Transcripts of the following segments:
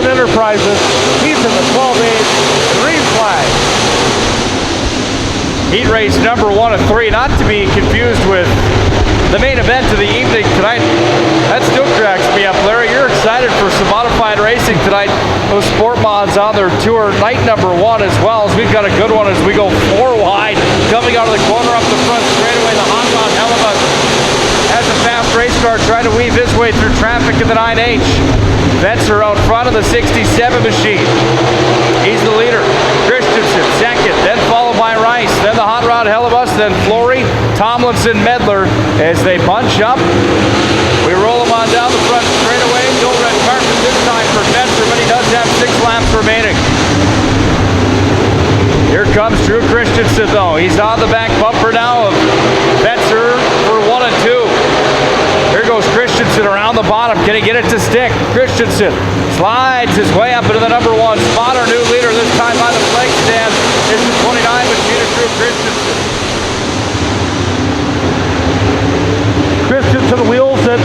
Racing Enterprises. He's in the 12A green flag. Heat race number 1 of 3, not to be confused with the main event of the evening tonight. That still cracks me up, Larry. You're excited for some modified racing tonight. Those sport mods on their tour, night number 1 as well. As we've got a good one as we go 4 wide. Coming out of the corner up the front straightaway, the Hot Rod Hellebuck has a fast race car trying to weave his way through traffic in the 9H. Vetzer out front of the 67 machine. He's the leader. Christensen second, then followed by Rice, then the Hot Rod Hellebus, then Flory, Tomlinson, Medler as they bunch up. We roll them on down the front straightaway. No red carpet this time for Vetzer, but he does have 6 laps remaining. Here comes Drew Christensen though. He's on the back bumper now of Vetzer for 1 and 2. Here goes Christensen around the bottom. Can he get it to stick? Christensen slides his way up into the number 1 spot. Our new leader this time by the flag stand is the 29 machine of Drew Christensen. Christensen wheels it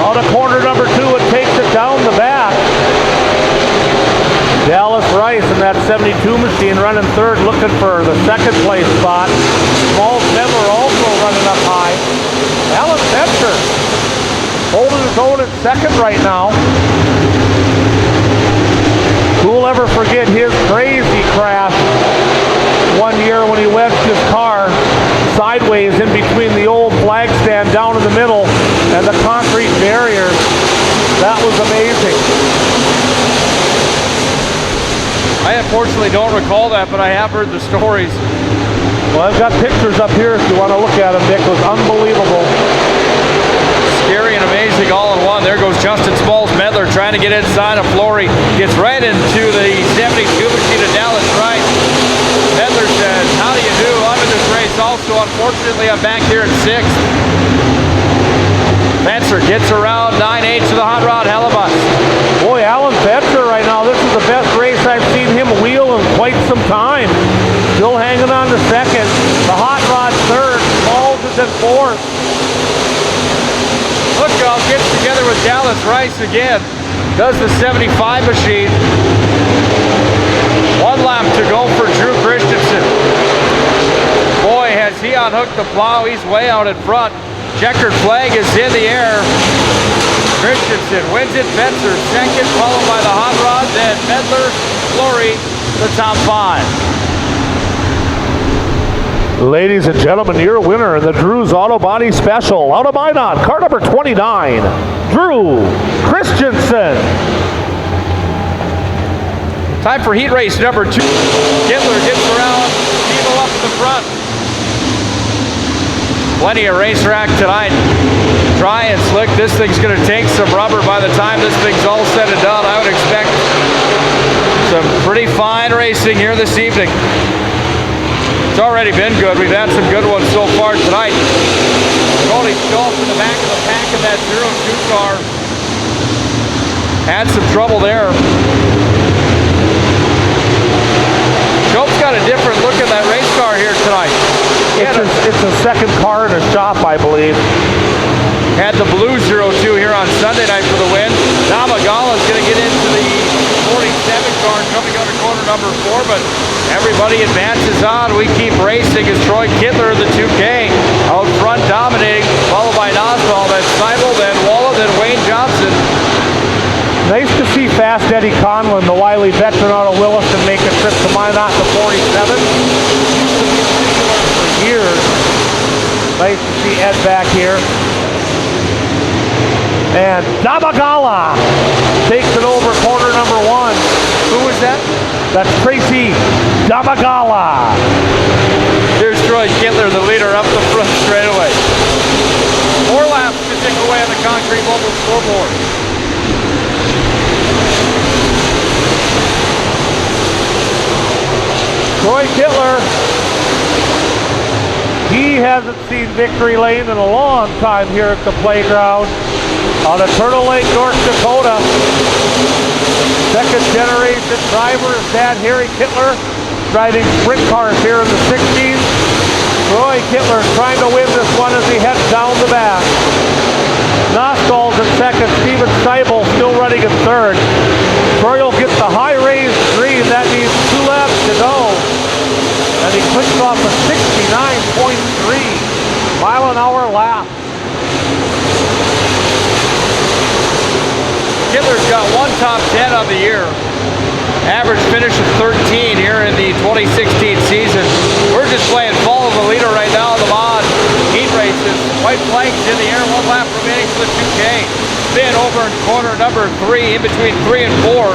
out of corner number 2 and takes it down the back. Dallas Rice in that 72 machine running third, looking for the second place spot. Small Medler also running up high. Alan Vetzer holding his own in second right now. Who'll ever forget his crazy crash one year when he wedged his car sideways in between the old flag stand down in the middle and the concrete barrier. That was amazing. I unfortunately don't recall that, but I have heard the stories. Well, I've got pictures up here if you want to look at them, Dick. It was unbelievable. Scary and amazing all in one. There goes Justin Smalls. Medler trying to get inside of Flory. Gets right into the 72 machine of Dallas Rice. Medler says, how do you do? I'm in this race also. Unfortunately, I'm back here in 6th. Vetzer gets around 9-8 to the Hot Rod Hellebus. Boy, Alan Vetzer right now, this is the best race I've seen him wheel in quite some time. Still hanging on to second. The Hot Rod third. Smalls is in 4th. Lookout gets together with Dallas Rice again. Does the 75 machine. 1 lap to go for Drew Christensen. Boy, has he unhooked the plow. He's way out in front. Checkered flag is in the air. Christensen wins it. Vetzer second, followed by the Hot Rod. Then Medler, Flory, the top 5. Ladies and gentlemen, your winner in the Drew's Auto Body Special. Out of Minot, car number 29, Drew Christensen. Time for heat race number 2. Hitler gets around, Steve up in the front. Plenty of racetrack tonight. Dry and slick. This thing's going to take some rubber by the time this thing's all said and done. I would expect some pretty fine racing here this evening. It's already been good. We've had some good ones so far tonight. Cody Schultz in the back of the pack in that 02 car. Had some trouble there. Schultz got a different look at that race car here tonight. It's a second car in a shop, I believe. Had the blue 02 here on Sunday night for the win. Namagala's going to get into the 47 car coming out of corner number 4, but everybody advances on. We keep racing as Troy Kittler in the 2K out front dominating, followed by Noswell, then Seibel, then Walla, then Wayne Johnson. Nice to see Fast Eddie Conlon, the wily veteran out of Williston, make a trip to Minot in the 47. For years. Nice to see Ed back here. And Damagala takes it over corner number 1. Who was that? That's Tracy Damagala. Here's Troy Kittler, the leader, up the front straightaway. 4 laps to tick away on the concrete mobile scoreboard. Troy Kittler, he hasn't seen victory lane in a long time here at the playground out of Turtle Lake, North Dakota. Second generation driver, his dad Harry Kittler, driving sprint cars here in the 60s. Troy Kittler trying to win this one as he heads down the back. Nostal's in second, Steven Seibel still running in third. off a 69.3 mile-an-hour lap. Kittler's got one top 10 on the year. Average finish of 13 here in the 2016 season. We're just playing follow the leader right now in the mod heat races. White flags in the air, one lap remaining for the 2K. Spin over in corner number 3, in between 3 and 4.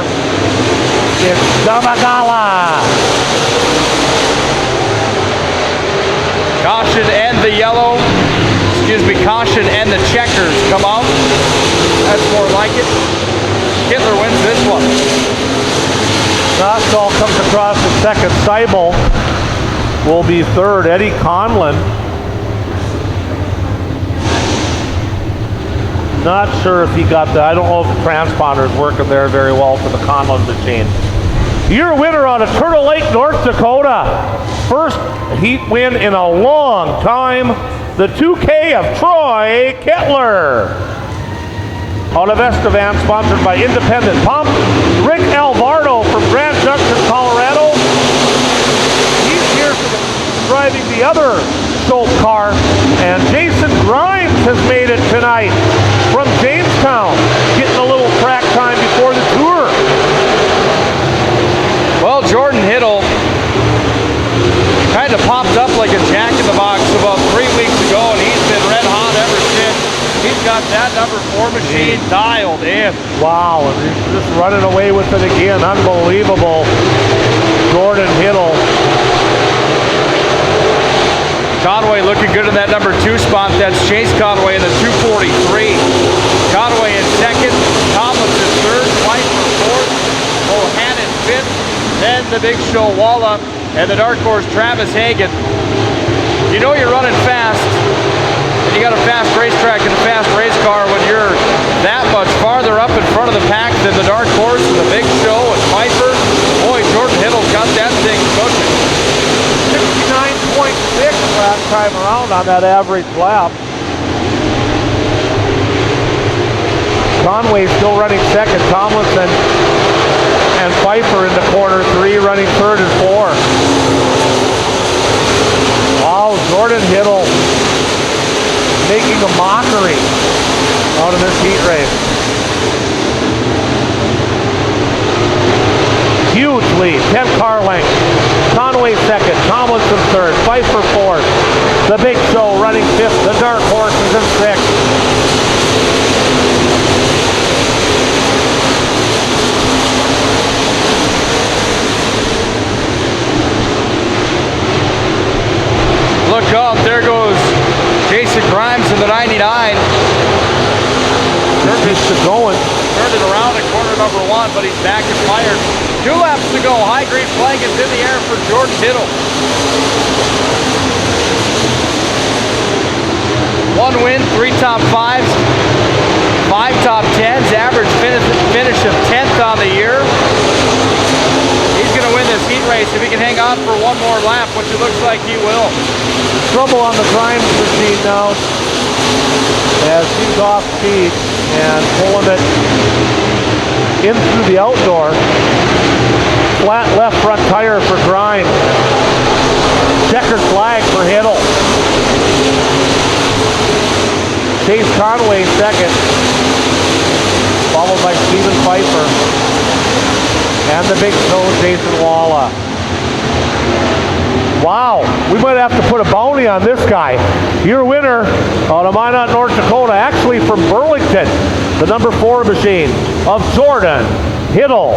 It's Damagala. Caution and the yellow, caution and the checkers come out. That's more like it. Kittler wins this one. Nostal comes across the second. Seibel will be third. Eddie Conlon. Not sure if he got that. I don't know if the transponder is working there very well for the Conlon machine. Your winner out of Turtle Lake, North Dakota. First heat win in a long time. The 2K of Troy Kittler. Out of Estevan, sponsored by Independent Pump. Rick Alvardo from Grand Junction, Colorado. He's here driving the other Schultz car. And Jason Grimes has made it tonight from Jamestown, getting a little track time before the tour. Well, Jordan Hiddle kind of popped up like a jack in the box about 3 weeks ago, and he's been red hot ever since. He's got that number 4 machine dialed in. Wow, and he's just running away with it again. Unbelievable. Jordan Hiddle. Conway looking good in that number 2 spot. That's Chase Conway in the 243. Conway in second. Tomlinson third. White for fourth. Bohannon fifth. Then the big show Walla and the dark horse Travis Hagen. You know you're running fast. You got a fast racetrack and a fast race car when you're that much farther up in front of the pack than the dark horse and the big show and Piper. Boy, Jordan Hiddle's got that thing cooking. 69.6 last time around on that average lap. Conway still running second. Tomlinson and Pfeiffer into corner 3, running third and 4. Wow, Jordan Hiddle making a mockery out of this heat race. Huge lead, 10 car lengths. Conway second, Tomlinson third, Pfeiffer fourth. The big show running fifth, the dark horse is in sixth. Look up, there goes Jason Grimes in the 99. Just going. Turned it around at corner number 1, but he's back and fired. 2 laps to go. High green flag is in the air for Jordan Hiddle. 1 win, 3 top 5s, 5 top 10s, average finish of 10th on the year. He's going to win this heat race if he can hang on for 1 more lap, which it looks like he will. Trouble on the Grimes machine now as he's off speed and pulling it in through the outdoor. Flat left front tire for Grimes. Checkered flag for Hiddle. Chase Conway second, followed by Stephen Pfeiffer. And the big toe, Jason Walla. Wow, we might have to put a bounty on this guy. Your winner out of Minot, North Dakota, actually from Burlington, the number 4 machine of Jordan Hiddle.